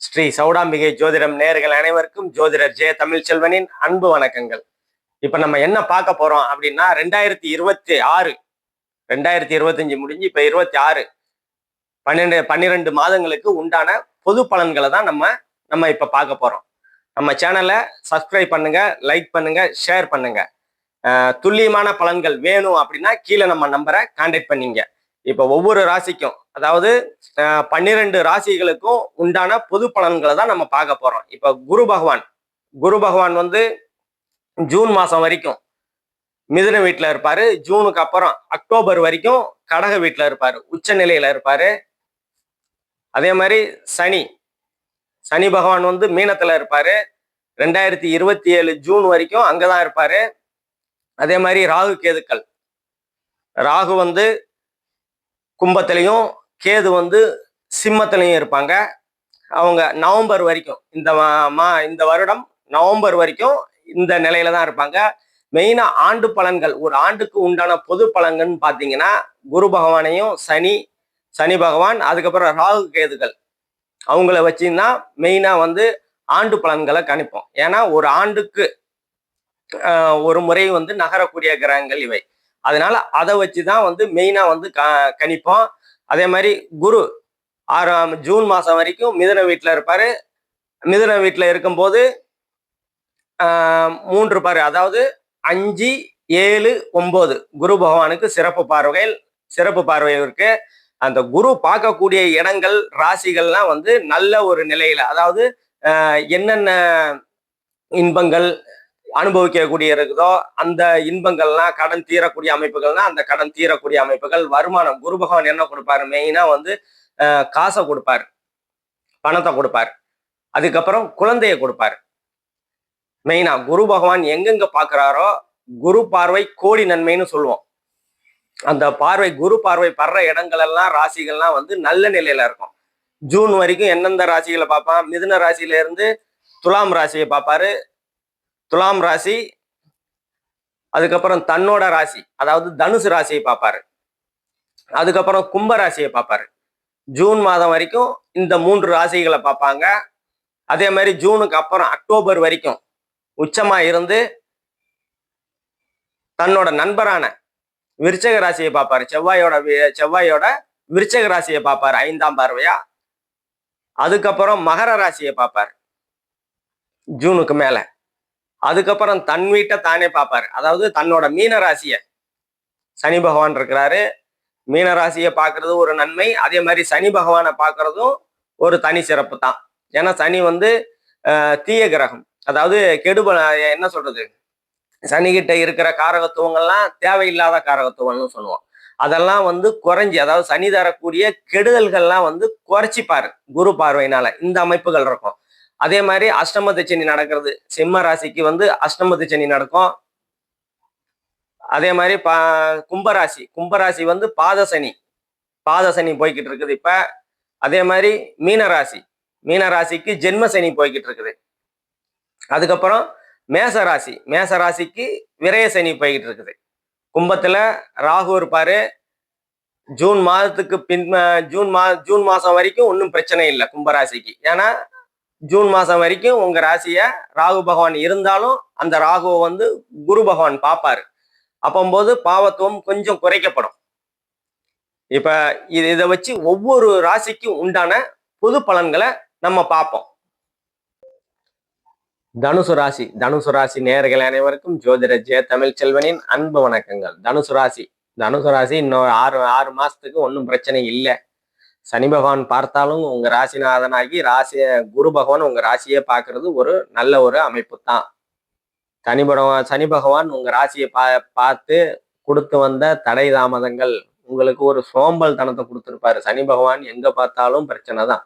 ஸ்ரீ சௌடாம்பிகை ஜோதிடம் நேயர்கள் அனைவருக்கும் ஜோதிடர் ஜெய தமிழ்ச்செல்வனின் அன்பு வணக்கங்கள். இப்ப நம்ம என்ன பார்க்க போறோம் அப்படின்னா 2025 முடிஞ்சு இப்ப 26 12 மாதங்களுக்கு உண்டான பொது பலன்களை தான் நம்ம இப்ப பார்க்க போறோம். நம்ம சேனலை சப்ஸ்கிரைப் பண்ணுங்க, லைக் பண்ணுங்க, ஷேர் பண்ணுங்க. துல்லியமான பலன்கள் வேணும் அப்படின்னா கீழே நம்ம நம்பரை கான்டாக்ட் பண்ணிங்க. இப்ப ஒவ்வொரு ராசிக்கும், அதாவது 12 ராசிகளுக்கும் உண்டான பொது பலன்களை தான் நம்ம பார்க்க போறோம். இப்ப குரு பகவான் வந்து ஜூன் மாசம் வரைக்கும் மிதுன வீட்டுல இருப்பாரு. ஜூனுக்கு அப்புறம் அக்டோபர் வரைக்கும் கடக வீட்டுல இருப்பாரு, உச்ச நிலையில இருப்பாரு. அதே மாதிரி சனி பகவான் வந்து மீனத்துல இருப்பாரு. 2027 ஜூன் வரைக்கும் அங்கதான் இருப்பாரு. அதே மாதிரி ராகு வந்து கும்பத்திலையும், கேது வந்து சிம்மத்திலையும் இருப்பாங்க. அவங்க நவம்பர் வரைக்கும், இந்த வருடம் நவம்பர் வரைக்கும் இந்த நிலையில தான் இருப்பாங்க. மெயினா ஆண்டு பலன்கள், ஒரு ஆண்டுக்கு உண்டான பொது பலன்கள்னு பாத்தீங்கன்னா குரு பகவானையும் சனி பகவான், அதுக்கப்புறம் ராகு கேதுகள் அவங்கள வச்சுன்னா மெயினா வந்து ஆண்டு பலன்களை கணிப்போம். ஏன்னா ஒரு ஆண்டுக்கு ஒரு முறை வந்து நகரக்கூடிய கிரகங்கள் இவை. அதனால அதை வச்சுதான் வந்து மெயினா வந்து கணிப்போம். அதே மாதிரி குரு ஜூன் மாசம் வரைக்கும் மிதுன வீட்டுல இருப்பாரு. மிதுன வீட்டுல இருக்கும்போது 3 பாரு, அதாவது 5, 7, 9 குரு பகவானுக்கு சிறப்பு பார்வை இருக்கு. அந்த குரு பார்க்கக்கூடிய இடங்கள், ராசிகள்லாம் வந்து நல்ல ஒரு நிலையில, அதாவது என்னென்ன இன்பங்கள் அனுபவிக்கக்கூடிய இருக்குதோ அந்த இன்பங்கள்லாம், கடன் தீரக்கூடிய அமைப்புகள்னா அந்த கடன் தீரக்கூடிய அமைப்புகள், வருமானம், குரு பகவான் என்ன கொடுப்பாரு, மெயினா வந்து காசை கொடுப்பாரு, பணத்தை கொடுப்பாரு. அதுக்கப்புறம் குழந்தைய கொடுப்பாரு. மெயினா குரு பகவான் எங்கெங்க பாக்குறாரோ குரு பார்வை கோடி நன்மைன்னு சொல்லுவோம். அந்த குரு பார்வை படுற இடங்கள் எல்லாம், ராசிகள்லாம் வந்து நல்ல நிலையில இருக்கும். ஜூன் வரைக்கும் எந்தெந்த ராசிகளை பார்ப்பான், மிதுன ராசியில இருந்து துலாம் ராசியை பார்ப்பாரு. துலாம் ராசி, அதுக்கப்புறம் தன்னோட ராசி, அதாவது தனுசு ராசியை பார்ப்பாரு. அதுக்கப்புறம் கும்ப ராசியை பார்ப்பாரு. ஜூன் மாதம் வரைக்கும் இந்த 3 ராசிகளை பார்ப்பாங்க. அதே மாதிரி ஜூனுக்கு அப்புறம் அக்டோபர் வரைக்கும் உச்சமா இருந்து தன்னோட நண்பரான விருச்சக ராசியை பார்ப்பாரு. செவ்வாயோட விருச்சக ராசியை பார்ப்பாரு 5ஆம் பார்வையா. அதுக்கப்புறம் மகர ராசியை பார்ப்பாரு ஜூனுக்கு மேல. அதுக்கப்புறம் தன் வீட்டை தானே பார்ப்பாரு, அதாவது தன்னோட மீன ராசிய சனி பகவான் இருக்கிறாரு. மீன ராசியை பார்க்கறது ஒரு நன்மை. அதே மாதிரி சனி பகவானை பார்க்கறதும் ஒரு தனி சிறப்பு தான். ஏன்னா சனி வந்து தீய கிரகம், அதாவது என்ன சொல்றது, சனி கிட்ட இருக்கிற காரகத்துவங்கள்லாம் தேவையில்லாத காரகத்துவம்னு சொல்லுவோம். அதெல்லாம் வந்து குறைஞ்சி, அதாவது சனி தரக்கூடிய கெடுதல்கள்லாம் வந்து குறைச்சிப்பாரு குரு பார்வையினால. இந்த அமைப்புகள் இருக்கும். அதே மாதிரி அஷ்டமத்து சனி நடக்கிறது, சிம்ம ராசிக்கு வந்து அஷ்டமத்து சனி நடக்கும். அதே மாதிரி கும்பராசி வந்து பாத சனி போய்கிட்டு இருக்குது இப்ப. அதே மாதிரி மீன ராசிக்கு ஜென்ம சனி போய்கிட்டு இருக்குது. அதுக்கப்புறம் மேச ராசிக்கு விரய சனி போய்கிட்டு இருக்குது. கும்பத்துல ராகு இருப்பாரு. ஜூன் மாசம் வரைக்கும் ஒன்றும் பிரச்சனை இல்லை கும்பராசிக்கு. ஏன்னா ஜூன் மாசம் வரைக்கும் உங்க ராசிய ராகு பகவான் இருந்தாலும் அந்த ராகுவை வந்து குரு பகவான் பார்ப்பாரு. அப்போது பாவத்துவம் கொஞ்சம் குறைக்கப்படும். இப்ப இதை வச்சு ஒவ்வொரு ராசிக்கும் உண்டான பொது பலன்களை நம்ம பார்ப்போம். தனுசு ராசி நேயர்கள் அனைவருக்கும் ஜோதிடர் ஜெய தமிழ்ச்செல்வனின் அன்பு வணக்கங்கள். தனுசு ராசி இன்னும் 6 மாசத்துக்கு ஒன்றும் பிரச்சனை இல்லை. சனி பகவான் பார்த்தாலும் உங்க ராசிநாதனாகி குரு பகவான் உங்க ராசியை பார்க்கறது ஒரு நல்ல ஒரு அமைப்பு தான். சனி பகவான் உங்க ராசியை பார்த்து கொடுத்து வந்த தடை தாமதங்கள், உங்களுக்கு ஒரு சோம்பல் தனத்தை கொடுத்துருப்பாரு. சனி பகவான் எங்க பார்த்தாலும் பிரச்சனை தான்.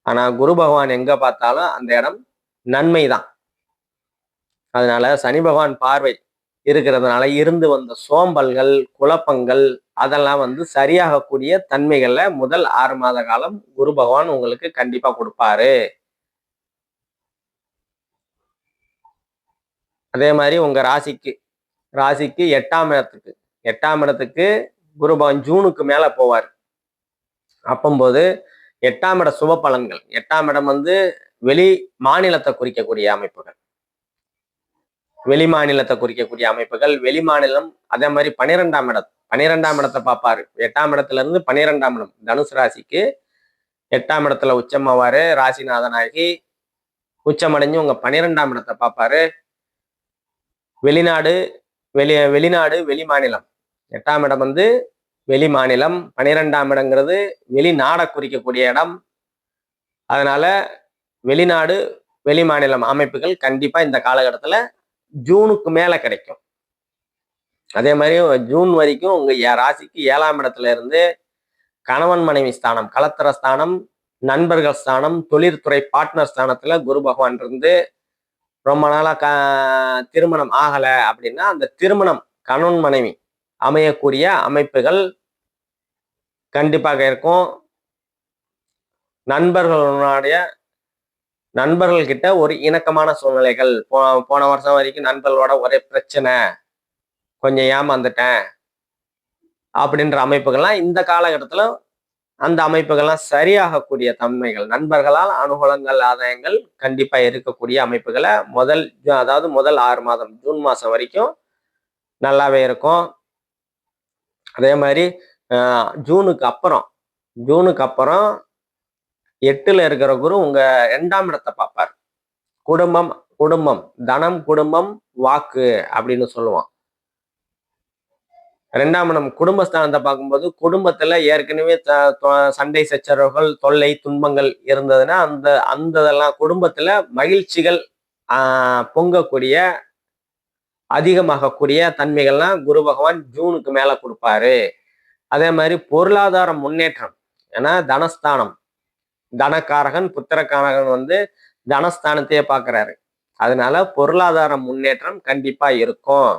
ஆனா குரு பகவான் எங்க பார்த்தாலும் அந்த இடம் நன்மை தான். அதனால சனி பகவான் பார்வை இருக்கிறதுனால இருந்து வந்த சோம்பல்கள், குழப்பங்கள் அதெல்லாம் வந்து சரியாகக்கூடிய தன்மைகள்ல முதல் 6 மாத காலம் குரு பகவான் உங்களுக்கு கண்டிப்பா கொடுப்பாரு. அதே மாதிரி உங்க ராசிக்கு 8ஆம் இடத்துக்கு குரு பகவான் ஜூனுக்கு மேல போவார். அப்பம்போது 8ஆம் இட சுப பலன்கள். 8ஆம் இடம் வந்து வெளி மாநிலத்தை குறிக்கக்கூடிய அமைப்புகள். வெளி மாநிலத்தை குறிக்கக்கூடிய அமைப்புகள், வெளி மாநிலம். அதே மாதிரி 12ஆம் இடம், 12ஆம் இடத்தை பார்ப்பாரு. 8ஆம் இடத்துல இருந்து 12ஆம் இடம் தனுசு ராசிக்கு 8ஆம் இடத்துல உச்சமாவாரு. ராசிநாதனாகி உச்சமடைஞ்சு உங்க 12ஆம் இடத்தை பார்ப்பாரு. வெளிநாடு, வெளிநாடு, வெளி மாநிலம். 8ஆம் இடம் வந்து வெளி மாநிலம், 12ஆம் இடங்கிறது வெளிநாடை குறிக்கக்கூடிய இடம். அதனால வெளிநாடு, வெளி மாநிலம் அமைப்புகள் கண்டிப்பா இந்த காலகட்டத்துல ஜூனுக்கு மேல கிடைக்கும். அதே மாதிரி ஜூன் வரைக்கும் உங்க ராசிக்கு 7ஆம் இடத்துல இருந்து கணவன் மனைவி ஸ்தானம், கலத்திர ஸ்தானம், நண்பர்கள் ஸ்தானம், தொழிற்துறை பார்ட்னர் ஸ்தானத்துல குரு பகவான் இருந்து ரொம்ப நாளா திருமணம் ஆகல அப்படின்னா அந்த திருமணம் கணவன் மனைவி அமையக்கூடிய அமைப்புகள் கண்டிப்பாக இருக்கும். நண்பர்கள் கிட்ட ஒரு இணக்கமான சூழ்நிலைகள். போன வருஷம் வரைக்கும் நண்பர்களோட ஒரே பிரச்சனை, கொஞ்சம் ஏமாந்துட்டேன் அப்படின்ற அமைப்புகள்லாம் இந்த காலகட்டத்துல அந்த அமைப்புகள்லாம் சரியாகக்கூடிய தன்மைகள், நண்பர்களால் அனுகூலங்கள், ஆதாயங்கள் கண்டிப்பா இருக்கக்கூடிய அமைப்புகளை முதல் 6 மாதம் ஜூன் மாசம் வரைக்கும் நல்லாவே இருக்கும். அதே மாதிரி ஜூனுக்கு அப்புறம் 8ல இருக்கிற குரு உங்க 2ஆம் இடத்தை பார்ப்பார். குடும்பம், தனம், குடும்பம், வாக்கு அப்படின்னு சொல்லுவோம். 2ஆம் இடம் குடும்பஸ்தானத்தை பார்க்கும்போது குடும்பத்துல ஏற்கனவே சண்டை சச்சரவுகள், தொல்லை, துன்பங்கள் இருந்ததுன்னா அந்த இதெல்லாம் குடும்பத்துல மகிழ்ச்சிகள் பொங்கக்கூடிய, அதிகமாகக்கூடிய தன்மைகள்லாம் குரு பகவான் ஜூனுக்கு மேல கொடுப்பாரு. அதே மாதிரி பொருளாதார முன்னேற்றம். ஏன்னா தனஸ்தானம், தனக்காரகன், புத்திரக்காரகன் வந்து தனஸ்தானத்தையே பார்க்கிறாரு. அதனால பொருளாதார முன்னேற்றம் கண்டிப்பா இருக்கும்.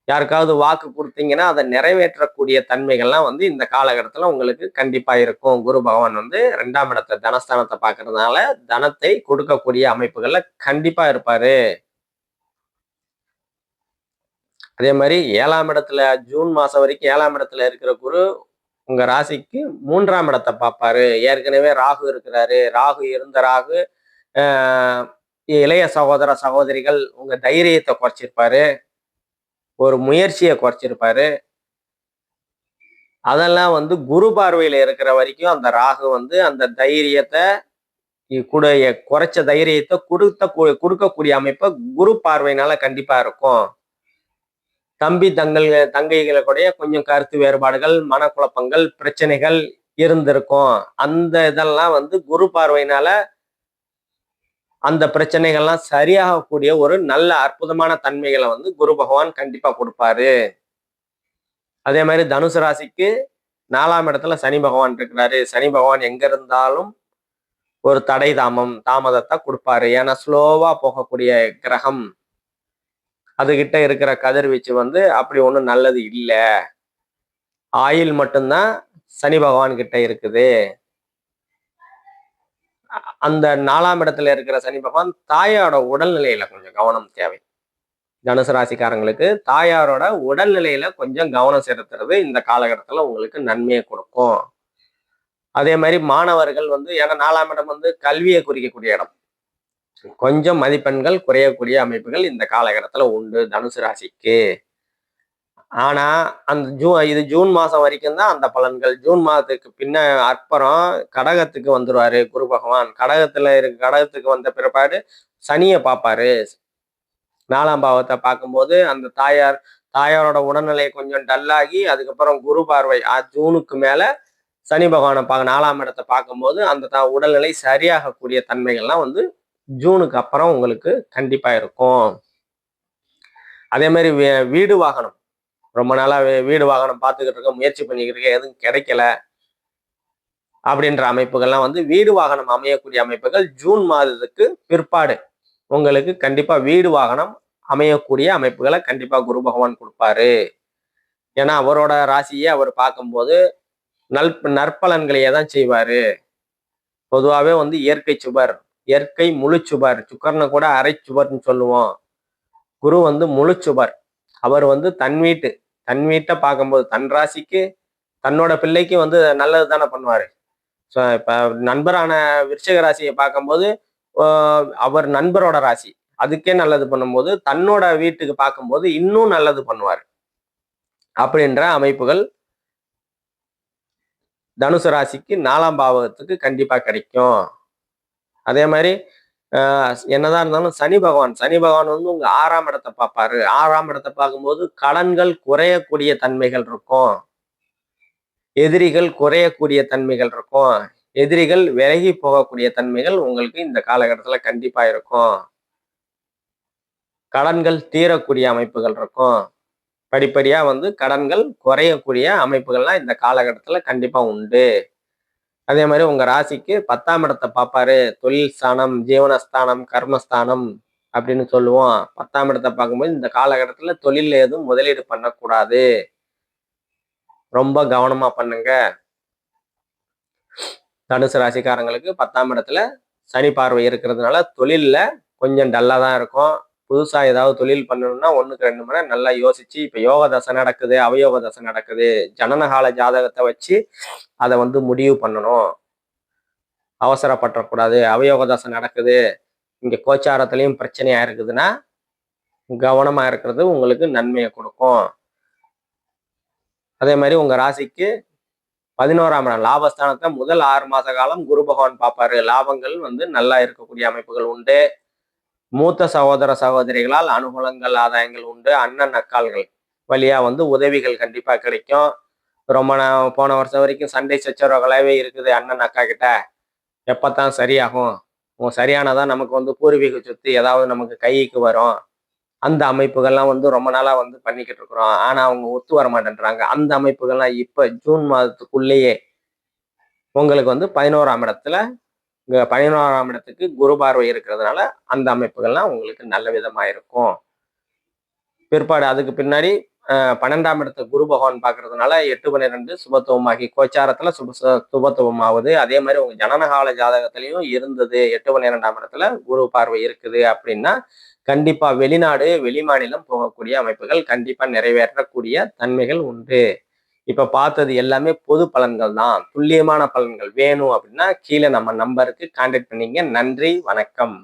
யாருக்காவது வாக்கு கொடுத்தீங்கன்னா அதை நிறைவேற்றக்கூடிய தன்மைகள்லாம் வந்து இந்த காலகட்டத்துல உங்களுக்கு கண்டிப்பா இருக்கும். குரு பகவான் வந்து 2ஆம் இடத்தை தனஸ்தானத்தை பார்க்கறதுனால தனத்தை கொடுக்கக்கூடிய அமைப்புகள்ல கண்டிப்பா இருப்பாரு. அதே மாதிரி 7ஆம் இடத்துல ஜூன் மாசம் வரைக்கும் 7ஆம் இடத்துல இருக்கிற குரு உங்க ராசிக்கு 3ஆம் இடத்தை பார்ப்பாரு. ஏற்கனவே ராகு இருக்கிறாரு. ராகு இளைய சகோதர சகோதரிகள் உங்க தைரியத்தை குறைச்சிருப்பாரு, ஒரு முயற்சியை குறைச்சிருப்பாரு. அதெல்லாம் வந்து குரு பார்வையில இருக்கிற வரைக்கும் அந்த ராகு வந்து அந்த தைரியத்தை குறைச்ச தைரியத்தை கொடுக்கக்கூடிய அமைப்பை குரு பார்வையினால கண்டிப்பா இருக்கும். தங்கைகளுடைய கொஞ்சம் கருத்து வேறுபாடுகள், மனக்குழப்பங்கள், பிரச்சனைகள் இருந்திருக்கும். அந்த இதெல்லாம் வந்து குரு பார்வையினால அந்த பிரச்சனைகள்லாம் சரியாகக்கூடிய ஒரு நல்ல அற்புதமான தன்மைகளை வந்து குரு பகவான் கண்டிப்பா கொடுப்பாரு. அதே மாதிரி தனுசு ராசிக்கு 4ஆம் இடத்துல சனி பகவான் இருக்கிறாரு. சனி பகவான் எங்க இருந்தாலும் ஒரு தாமதத்தை கொடுப்பாரு. ஏன்னா ஸ்லோவா போகக்கூடிய கிரகம். அதுகிட்ட இருக்கிற கதிர்வீச்சு வந்து அப்படி ஒன்றும் நல்லது இல்லை. ஆயில் மட்டும்தான் சனி பகவான் கிட்ட இருக்குது. அந்த 4ஆம் இடத்துல இருக்கிற சனி பகவான் தாயாரோட உடல்நிலையில கொஞ்சம் கவனம் தேவை. தனுசு ராசிக்காரங்களுக்கு தாயாரோட உடல்நிலையில கொஞ்சம் கவனம் செலுத்துறது இந்த காலகட்டத்துல உங்களுக்கு நன்மையை கொடுக்கும். அதே மாதிரி மாணவர்கள் வந்து, ஏன்னா 4ஆம் இடம் வந்து கல்வியை குறிக்கக்கூடிய இடம், கொஞ்சம் மதிப்பெண்கள் குறையக்கூடிய அமைப்புகள் இந்த காலகட்டத்துல உண்டு தனுசு ராசிக்கு. ஆனா இது ஜூன் மாசம் வரைக்கும் தான் அந்த பலன்கள். ஜூன் மாதத்துக்கு அப்புறம் கடகத்துக்கு வந்துருவாரு குரு பகவான். கடகத்துக்கு வந்த பிற்பாடு சனியை பார்ப்பாரு. 4ஆம் பாவத்தை பார்க்கும்போது அந்த தாயாரோட உடல்நிலை கொஞ்சம் டல்லாகி, அதுக்கப்புறம் குரு பார்வை ஜூனுக்கு மேல சனி பகவானை 4ஆம் இடத்தை பார்க்கும்போது அந்த உடல்நிலை சரியாகக்கூடிய தன்மைகள்லாம் வந்து ஜூனுக்கு அப்புறம் உங்களுக்கு கண்டிப்பா இருக்கும். அதே மாதிரி வீடு வாகனம், ரொம்ப நாளா வீடு வாகனம் பார்த்துக்கிட்டு இருக்க, முயற்சி பண்ணிக்கிட்டு இருக்க, எதுவும் கிடைக்கல அப்படின்ற அமைப்புகள்லாம் வந்து வீடு வாகனம் அமையக்கூடிய அமைப்புகள் ஜூன் மாதத்துக்கு பிற்பாடு உங்களுக்கு கண்டிப்பா வீடு வாகனம் அமையக்கூடிய அமைப்புகளை கண்டிப்பா குரு பகவான் கொடுப்பாரு. ஏன்னா அவரோட ராசியை அவர் பார்க்கும்போது நற்பலன்களையே தான் செய்வாரு. பொதுவாகவே வந்து இயற்கை சுபர், இயற்கை முழு சுபர். சுக்கரனை கூட அரை சுபர்னு சொல்லுவோம். குரு வந்து முழு சுபர். அவர் வந்து தன் வீட்டை பார்க்கும்போது தன் ராசிக்கு தன்னோட பிள்ளைக்கு வந்து நல்லது தானே பண்ணுவாரு. இப்ப நண்பரான விருச்சிக ராசியை பார்க்கும்போது அவர் நண்பரோட ராசி அதுக்கே நல்லது பண்ணும்போது தன்னோட வீட்டுக்கு பார்க்கும்போது இன்னும் நல்லது பண்ணுவார் அப்படின்ற அமைப்புகள் தனுசு ராசிக்கு 4ஆம் பாவகத்துக்கு கண்டிப்பா கிடைக்கும். அதே மாதிரி என்னதான் இருந்தாலும் சனி பகவான் வந்து உங்க 6ஆம் இடத்தை பார்ப்பாரு. 6ஆம் இடத்தை பார்க்கும்போது கடன்கள் குறையக்கூடிய தன்மைகள் இருக்கும். எதிரிகள் குறையக்கூடிய தன்மைகள் இருக்கும். எதிரிகள் விலகி போகக்கூடிய தன்மைகள் உங்களுக்கு இந்த காலகட்டத்துல கண்டிப்பா இருக்கும். கடன்கள் தீரக்கூடிய அமைப்புகள் இருக்கும். படிப்படியா வந்து கடன்கள் குறையக்கூடிய அமைப்புகள்லாம் இந்த காலகட்டத்துல கண்டிப்பா உண்டு. அதே மாதிரி உங்க ராசிக்கு 10ஆம் இடத்தை பார்ப்பாரு. தொழில் ஸ்தானம், ஜீவனஸ்தானம், கர்மஸ்தானம் அப்படின்னு சொல்லுவோம். 10ஆம் இடத்தை பார்க்கும்போது இந்த காலகட்டத்துல தொழில் எதுவும் முதலீடு பண்ணக்கூடாது. ரொம்ப கவனமா பண்ணுங்க. தனுசு ராசிக்காரங்களுக்கு 10ஆம் இடத்துல சனி பார்வை இருக்கிறதுனால தொழில்ல கொஞ்சம் டல்லா தான் இருக்கும். புதுசா ஏதாவது தொழில் பண்ணணும்னா 1க்கு 2 முறை நல்லா யோசிச்சு, இப்ப யோக தசை நடக்குது, அவயோக தசை நடக்குது, ஜனனகால ஜாதகத்தை வச்சு அதை வந்து முடிவு பண்ணணும். அவசரப்பற்றக்கூடாது. அவயோக தசை நடக்குது, இங்க கோச்சாரத்திலையும் பிரச்சனையா இருக்குதுன்னா கவனமா இருக்கிறது உங்களுக்கு நன்மையை கொடுக்கும். அதே மாதிரி உங்க ராசிக்கு 11ஆம் இடம் லாபஸ்தானத்தை முதல் 6 மாச காலம் குரு பகவான் பார்ப்பாரு. லாபங்கள் வந்து நல்லா இருக்கக்கூடிய அமைப்புகள் உண்டு. மூத்த சகோதர சகோதரிகளால் அனுகூலங்கள் ஆதாயங்கள் உண்டு. அண்ணன் அக்கால்கள் வழியா வந்து உதவிகள் கண்டிப்பா கிடைக்கும். ரொம்ப போன வருஷம் வரைக்கும் சண்டை சச்சரவுகளாவே இருக்குது அண்ணன் அக்கா கிட்ட. எப்பத்தான் சரியாகும்? சரியானதான் நமக்கு வந்து பூர்வீக சொத்து ஏதாவது நமக்கு கைக்கு வரும். அந்த அமைப்புகள்லாம் வந்து ரொம்ப நாளா வந்து பண்ணிக்கிட்டு இருக்கிறோம். ஆனா அவங்க ஒத்து வர மாட்டேன்றாங்க. அந்த அமைப்புகள்லாம் இப்ப ஜூன் மாதத்துக்குள்ளேயே உங்களுக்கு வந்து 11ஆம் இடத்துல 11ஆம் இடத்துக்கு குரு பார்வை இருக்கிறதுனால அந்த அமைப்புகள்லாம் உங்களுக்கு நல்ல விதமா இருக்கும். பிற்பாடு அதுக்கு பின்னாடி 12ஆம் இடத்தை குரு பகவான் பார்க்கறதுனால 8-12 சுபத்துவமாகி கோச்சாரத்துல சுபத்துவம் ஆகுது. அதே மாதிரி உங்க ஜனனகால ஜாதகத்திலையும் இருந்தது 8-12ஆம் இடத்துல குரு பார்வை இருக்குது அப்படின்னா கண்டிப்பா வெளிநாடு வெளிமாநிலம் போகக்கூடிய அமைப்புகள் கண்டிப்பா நிறைவேற்றக்கூடிய தன்மைகள் உண்டு. இப்ப பார்த்தது எல்லாமே பொது பலன்கள் தான். துல்லியமான பலன்கள் வேணும் அப்படின்னா கீழே நம்ம நம்பருக்கு கான்டாக்ட் பண்ணீங்க. நன்றி, வணக்கம்.